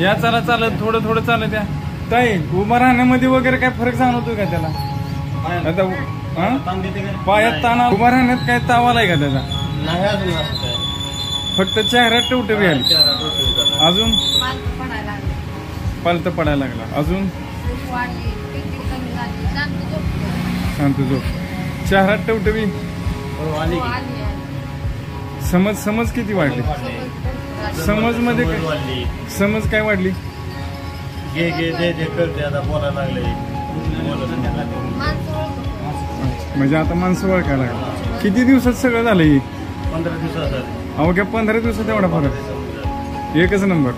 या चला चालत थोडं थोडं चालत या. ताई उभं राहण्यामध्ये वगैरे काय फरक जाणवतोय का त्याला? आता पायात ताना उभा राहण्यात काय ताव आलाय का त्याचा? नाही अजून. फक्त चेहऱ्यात टवटवी आली. अजून पालत पडायला लागला. अजून शांत झोप. चेहऱ्यात टवटवी. समज किती वाढली? समज मध्ये समज काय वाढली? घे दे करते आता बोलायला लागले. म्हणजे आता माणसं ओळखायला लागली. किती दिवसात सगळं झालं? 15 दिवसात. अवघ्या 15 दिवसात एवढा फरक. एकच नंबर.